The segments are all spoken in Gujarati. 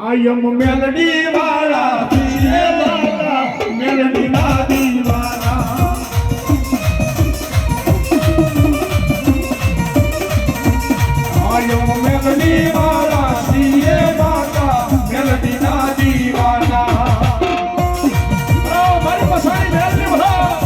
આયમ મેલડી વાળા પીએ વાળા મેલડી ના દીવાના આયમ મેલડી વાળા પીએ વાળા મેલડી ના દીવાના મારી મસાણી મેલડી વાળા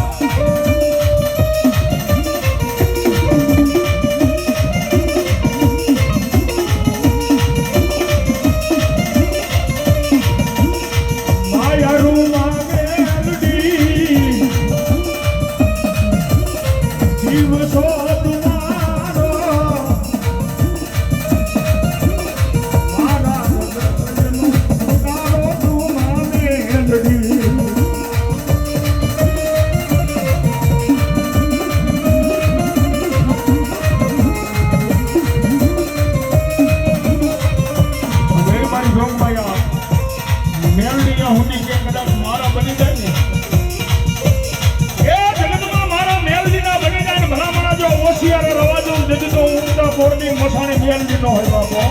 મસાણી મેલડી નો હોય બાપો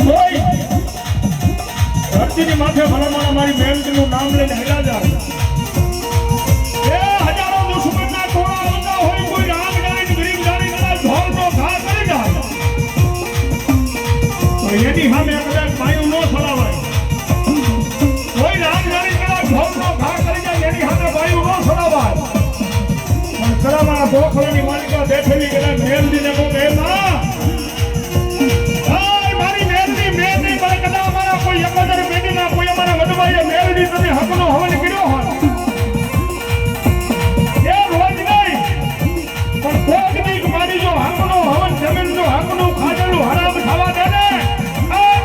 કોઈ ધરતીની માથે ભલામણ મારી મેલડી નું નામ લઈને હેલા જાય એ હજારો દુશ્મનના ટોળા આવતા હોય કોઈ રામ જાણી ગરીબ જાણી કદાચ ઢોરનો ઘા કરી જાય તો એની સામે કદાચ પાયું ન છોડાવાય કોઈ રામ જાણી કદાચ ઢોરનો ઘા કરી જાય એની સામે પાયું ન છોડાવાય કરામાં બોખલાની માલિકા બેઠેલી કદાચ મેલડીને કહું કે માં મારી મેલડી મેં નહીં પણ કદાચ અમારા કોઈ એકદર પેઢીના કોઈ અમારા વડવાઈએ મેલડી તમે હકનો હવન કર્યો હોય એ રોજ નહીં પણ કોક દીક મારી જો હકનો હવન જમીન જો હકનું ખાધેલું હરામ ખાવા દે ને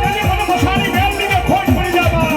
તેની મને મસાણી મેલડીને ખોટ પડી જાવા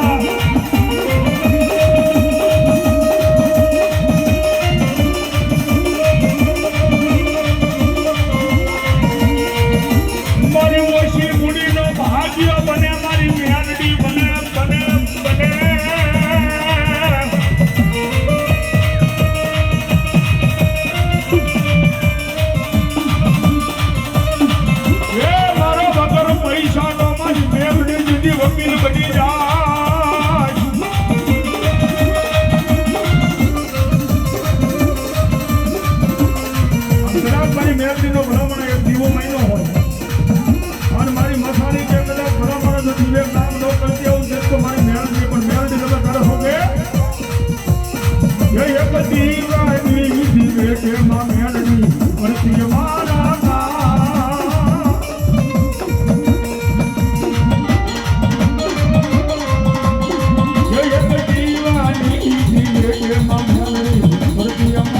મેલડીનો ભલામણ એક દીવો મહિનો હોય અને મારી મસાણી કે કદાચ ભલામણ જો દીવે કામ ન કરતી આવું છે તો મારી મેલડી પણ મેલડી તમે કરો છો કે એક દીવાની દીવે કે માં મેલડી પરથી મારા એક દીવાની દીવે કે માં મેલડી પરથી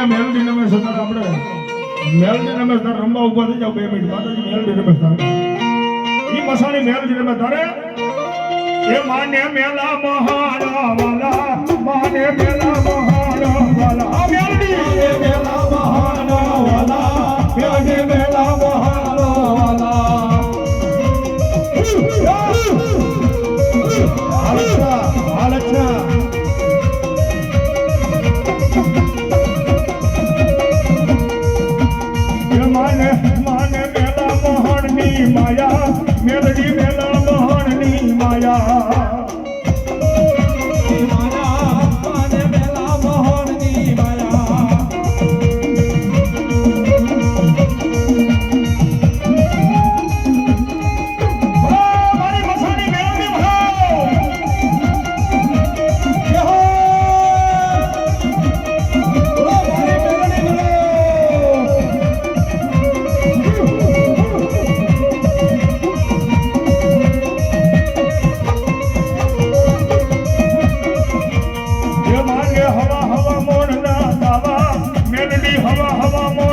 મેલડી નમે સતા આપણે મેલડી નમે સતા રંબા ઉભા થઈ જાવ 2 મિનિટ માતાજી મેલડી નમે સતા ઈ મસાણી મેલડી નમે તારે એ માને મેલા મહાણા વાલા માને મેલા મહાણા મહાન વાલા આ મેલડી મેલા મહાન વાલા મેલડી મેલા મહાન વાલા હાલચા માને માને મેલા મોહનની માયા મેલડી મેલા મોહનની માયા માને મેલા મોહનની માયા મારી મસાણી મેલડી ભાવ હવા હવા મોણ ના દાવા મેલડી હવા હવા મોણ